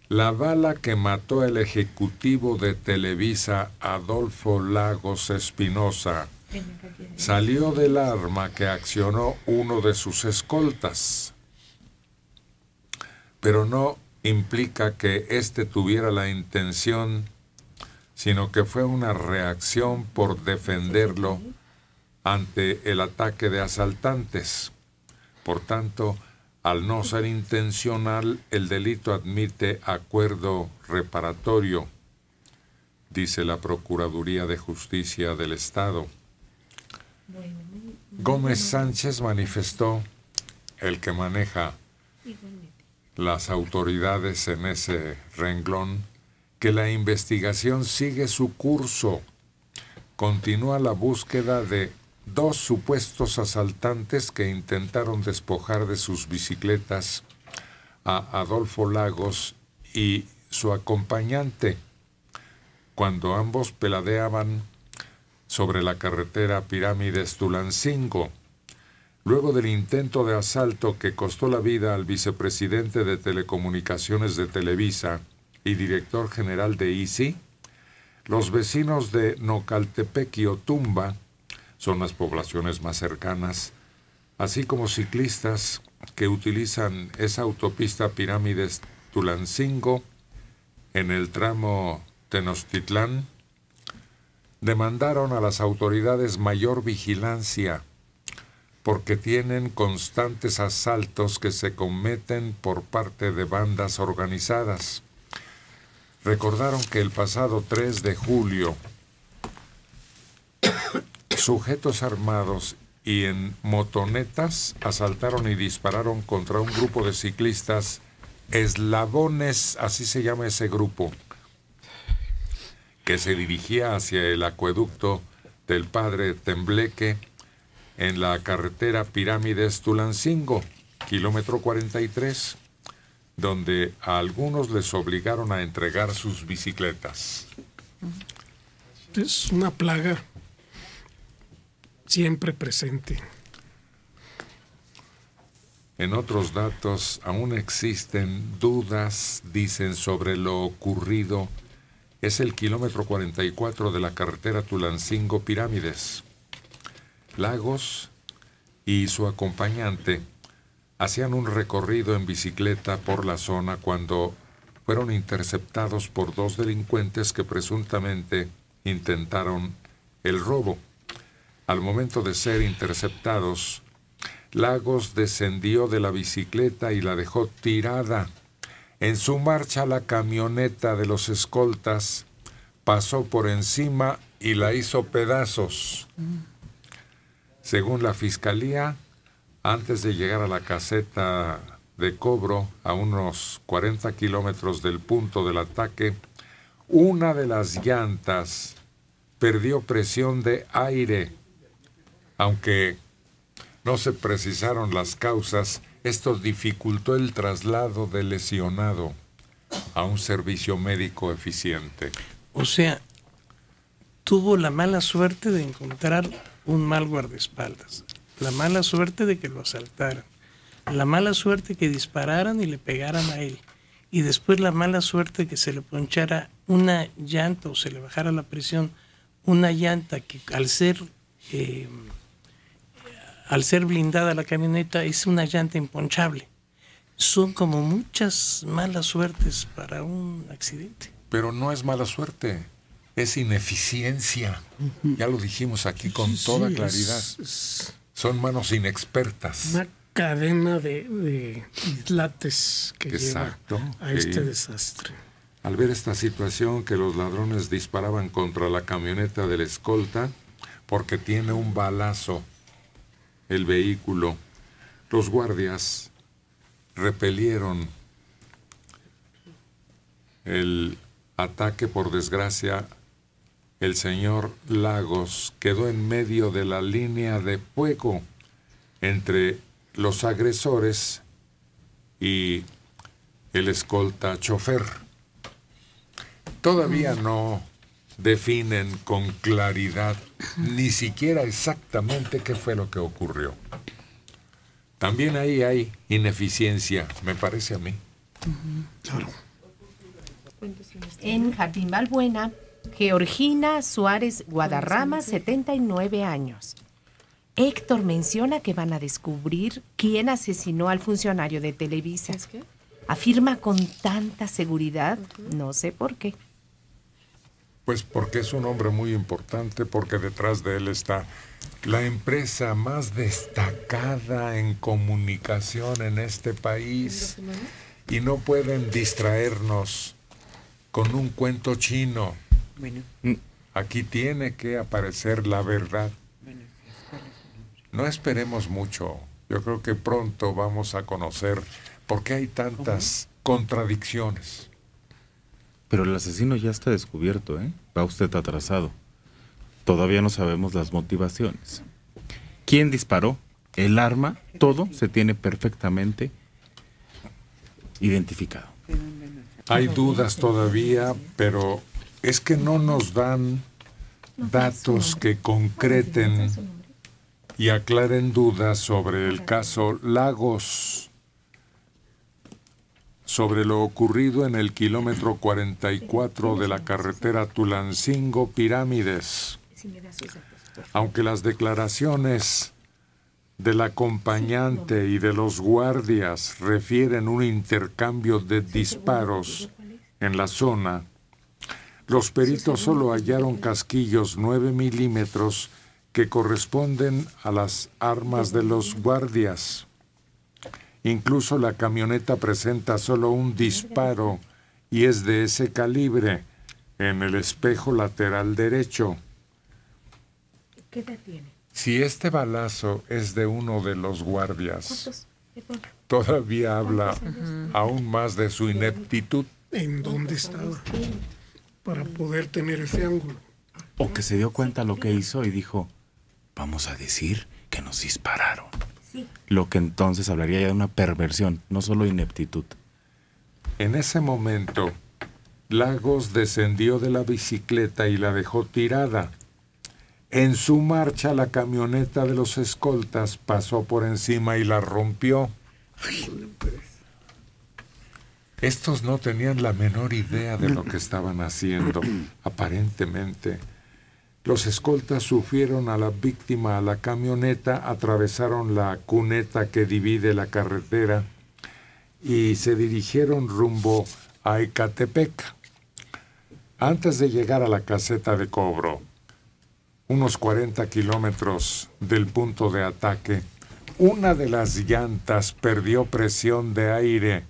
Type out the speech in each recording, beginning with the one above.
La bala que mató al ejecutivo de Televisa, Adolfo Lagos Espinosa, salió del arma que accionó uno de sus escoltas, pero no implica que éste tuviera la intención, sino que fue una reacción por defenderlo ante el ataque de asaltantes. Por tanto, al no ser intencional, el delito admite acuerdo reparatorio, dice la Procuraduría de Justicia del Estado. Gómez Sánchez manifestó, el que maneja las autoridades en ese renglón, que la investigación sigue su curso. Continúa la búsqueda de 2 supuestos asaltantes que intentaron despojar de sus bicicletas a Adolfo Lagos y su acompañante cuando ambos peladeaban sobre la carretera Pirámides-Tulancingo. Luego del intento de asalto que costó la vida al vicepresidente de Telecomunicaciones de Televisa y director general de ICI, los vecinos de Nocaltepec y Otumba, son las poblaciones más cercanas, así como ciclistas que utilizan esa autopista Pirámides-Tulancingo en el tramo Tenochtitlán, demandaron a las autoridades mayor vigilancia porque tienen constantes asaltos que se cometen por parte de bandas organizadas. Recordaron que el pasado 3 de julio, sujetos armados y en motonetas asaltaron y dispararon contra un grupo de ciclistas eslabones, así se llama ese grupo, que se dirigía hacia el acueducto del Padre Tembleque en la carretera Pirámides-Tulancingo, kilómetro 43, donde a algunos les obligaron a entregar sus bicicletas. Es una plaga siempre presente. En otros datos, aún existen dudas, dicen, sobre lo ocurrido. Es el kilómetro 44 de la carretera Tulancingo-Pirámides. Lagos y su acompañante hacían un recorrido en bicicleta por la zona cuando fueron interceptados por 2 delincuentes que presuntamente intentaron el robo. Al momento de ser interceptados, Lagos descendió de la bicicleta y la dejó tirada. En su marcha, la camioneta de los escoltas pasó por encima y la hizo pedazos. Según la fiscalía, antes de llegar a la caseta de cobro, a unos 40 kilómetros del punto del ataque, una de las llantas perdió presión de aire. Aunque no se precisaron las causas, esto dificultó el traslado del lesionado a un servicio médico eficiente. O sea, tuvo la mala suerte de encontrar un mal guardaespaldas, la mala suerte de que lo asaltaran, la mala suerte que dispararan y le pegaran a él, y después la mala suerte que se le ponchara una llanta o se le bajara la presión, una llanta que al ser blindada la camioneta es una llanta imponchable. Son como muchas malas suertes para un accidente. Pero no es mala suerte, es ineficiencia. Ya lo dijimos aquí con toda claridad. Son manos inexpertas. Una cadena de dislates que Exacto, lleva a este desastre. Al ver esta situación que los ladrones disparaban contra la camioneta del escolta, porque tiene un balazo el vehículo, los guardias repelieron el ataque. Por desgracia, el señor Lagos quedó en medio de la línea de fuego entre los agresores y el escolta chofer. Todavía no definen con claridad ni siquiera exactamente qué fue lo que ocurrió. También ahí hay ineficiencia, me parece a mí. Claro. En Jardín Balbuena, Georgina Suárez Guadarrama, 79 años. Héctor menciona que van a descubrir quién asesinó al funcionario de Televisa. ¿Es qué? Afirma con tanta seguridad, no sé por qué. Pues porque es un hombre muy importante, porque detrás de él está la empresa más destacada en comunicación en este país. Y no pueden distraernos con un cuento chino. Bueno. Aquí tiene que aparecer la verdad. No esperemos mucho. Yo creo que pronto vamos a conocer por qué hay tantas contradicciones. Pero el asesino ya está descubierto, ¿eh? Va usted atrasado. Todavía no sabemos las motivaciones. ¿Quién disparó? El arma, todo se tiene perfectamente identificado. Hay dudas todavía, pero es que no nos dan datos que concreten y aclaren dudas sobre el caso Lagos, sobre lo ocurrido en el kilómetro 44 de la carretera Tulancingo-Pirámides. Aunque las declaraciones del acompañante y de los guardias refieren un intercambio de disparos en la zona, los peritos solo hallaron casquillos 9 milímetros que corresponden a las armas de los guardias. Incluso la camioneta presenta solo un disparo y es de ese calibre en el espejo lateral derecho. ¿Qué edad tiene? Si este balazo es de uno de los guardias, todavía habla aún más de su ineptitud. ¿En dónde estaba? Para poder tener ese ángulo. O que se dio cuenta lo que hizo y dijo, vamos a decir que nos dispararon. Sí. Lo que entonces hablaría ya de una perversión, no solo ineptitud. En ese momento, Lagos descendió de la bicicleta y la dejó tirada. En su marcha, la camioneta de los escoltas pasó por encima y la rompió. Estos no tenían la menor idea de lo que estaban haciendo, aparentemente. Los escoltas sufrieron a la víctima a la camioneta, atravesaron la cuneta que divide la carretera y se dirigieron rumbo a Ecatepec. Antes de llegar a la caseta de cobro, unos 40 kilómetros del punto de ataque, una de las llantas perdió presión de aire.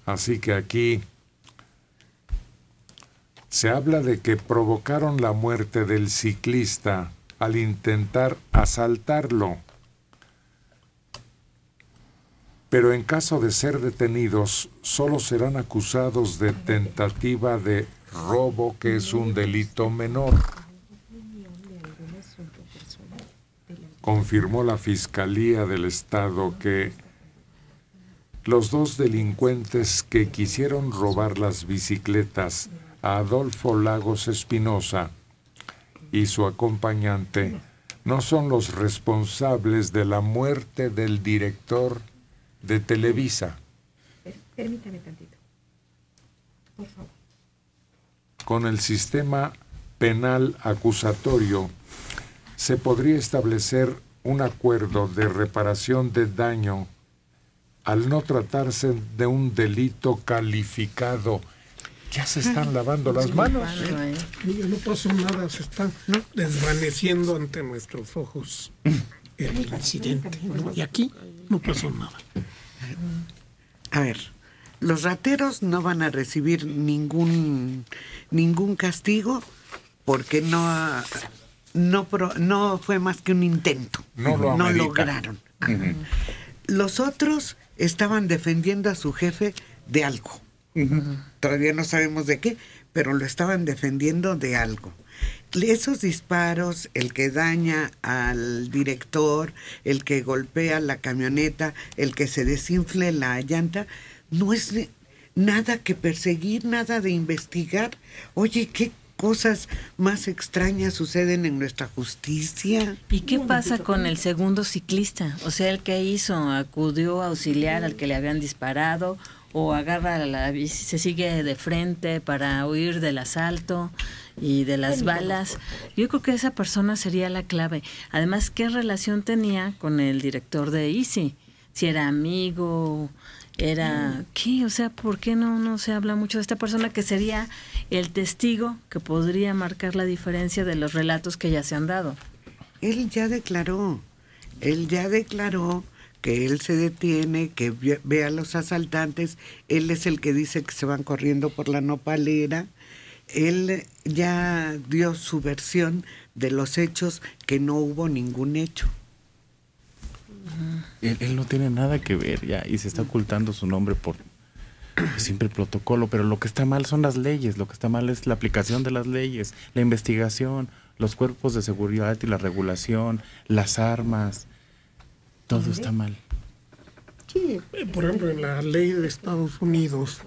Así que aquí se habla de que provocaron la muerte del ciclista al intentar asaltarlo. Pero en caso de ser detenidos, solo serán acusados de tentativa de robo, que es un delito menor. Confirmó la Fiscalía del Estado que los dos delincuentes que quisieron robar las bicicletas a Adolfo Lagos Espinosa y su acompañante no son los responsables de la muerte del director de Televisa. Permítame tantito. Por favor. Con el sistema penal acusatorio se podría establecer un acuerdo de reparación de daño al no tratarse de un delito calificado. Ya se están lavando las manos. No pasó nada, se está desvaneciendo ante nuestros ojos el incidente, ¿no? Y aquí no pasó nada. A ver, los rateros no van a recibir ningún castigo porque no fue más que un intento. No lograron. Uh-huh. Los otros estaban defendiendo a su jefe de algo. Uh-huh. Todavía no sabemos de qué, pero lo estaban defendiendo de algo. Esos disparos, el que daña al director, el que golpea la camioneta, el que se desinfle la llanta, no es nada que perseguir, nada de investigar. Oye, cosas más extrañas suceden en nuestra justicia. ¿Y qué pasa con el segundo ciclista? O sea, el que hizo, acudió a auxiliar al que le habían disparado, o agarra la bici, se sigue de frente para huir del asalto y de las balas. Yo creo que esa persona sería la clave. Además, ¿qué relación tenía con el director de ICI? Si era amigo, era... ¿Qué? O sea, ¿por qué no se habla mucho de esta persona que sería el testigo que podría marcar la diferencia de los relatos que ya se han dado? Él ya declaró que él se detiene, que ve a los asaltantes, él es el que dice que se van corriendo por la nopalera, él ya dio su versión de los hechos, que no hubo ningún hecho. Él no tiene nada que ver ya, y se está ocultando su nombre por siempre protocolo, pero lo que está mal son las leyes, lo que está mal es la aplicación de las leyes, la investigación, los cuerpos de seguridad y la regulación, las armas. Todo está mal. Sí, por ejemplo, en la ley de Estados Unidos,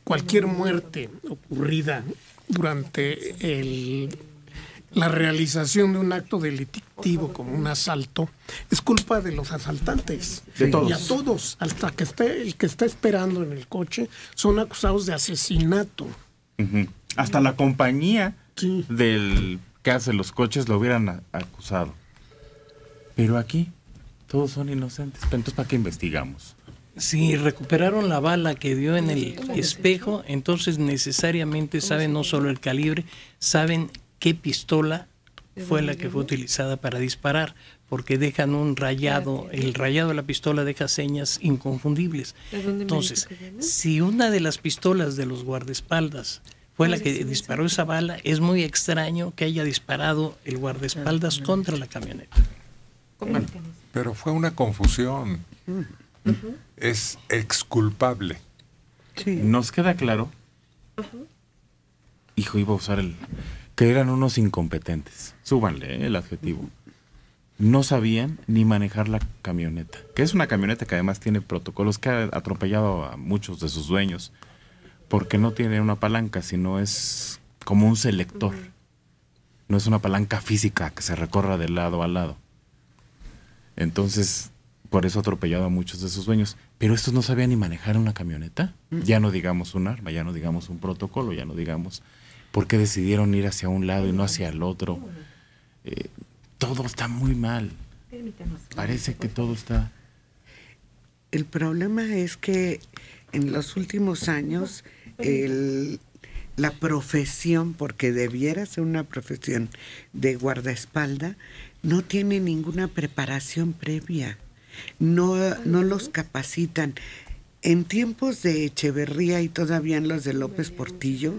cualquier muerte ocurrida durante la realización de un acto delictivo como un asalto es culpa de los asaltantes. De todos. Y a todos, hasta que el que está esperando en el coche, son acusados de asesinato. Uh-huh. Hasta la compañía Sí. del que hace los coches lo hubieran acusado. Pero aquí todos son inocentes. Entonces, ¿para qué investigamos? Si recuperaron la bala que dio en el espejo, entonces necesariamente saben no solo el calibre, saben qué pistola fue la que fue utilizada para disparar, porque dejan un rayado, el rayado de la pistola deja señas inconfundibles. Entonces, si una de las pistolas de los guardaespaldas fue la que disparó esa bala, es muy extraño que haya disparado el guardaespaldas contra la camioneta. Bueno, pero fue una confusión. Es exculpable. Sí. Nos queda claro, hijo, iba a usar que eran unos incompetentes. Súbanle el adjetivo. No sabían ni manejar la camioneta, que es una camioneta que además tiene protocolos, que ha atropellado a muchos de sus dueños, porque no tiene una palanca, sino es como un selector. No es una palanca física que se recorra de lado a lado. Entonces, por eso ha atropellado a muchos de sus dueños. Pero estos no sabían ni manejar una camioneta. Ya no digamos un arma, ya no digamos un protocolo, ya no digamos por qué decidieron ir hacia un lado y no hacia el otro. Todo está muy mal. Parece que todo está... El problema es que en los últimos años la profesión, porque debiera ser una profesión de guardaespaldas, no tiene ninguna preparación previa. No los capacitan. En tiempos de Echeverría y todavía en los de López Portillo,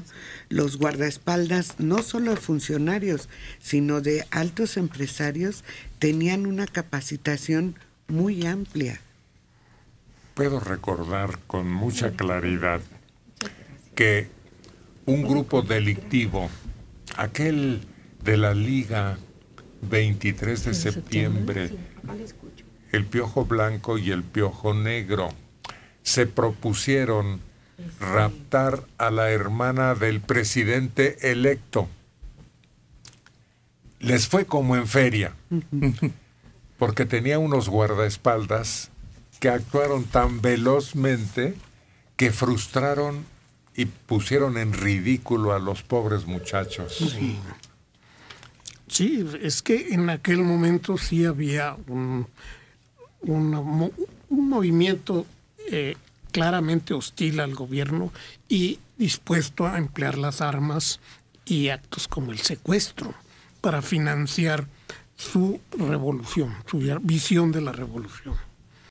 los guardaespaldas, no solo funcionarios, sino de altos empresarios, tenían una capacitación muy amplia. Puedo recordar con mucha claridad que un grupo delictivo, aquel de la Liga 23 de septiembre, el Piojo Blanco y el Piojo Negro, se propusieron raptar a la hermana del presidente electo. Les fue como en feria, porque tenía unos guardaespaldas que actuaron tan velozmente que frustraron y pusieron en ridículo a los pobres muchachos. Sí, es que en aquel momento sí había un movimiento claramente hostil al gobierno y dispuesto a emplear las armas y actos como el secuestro para financiar su revolución, su visión de la revolución.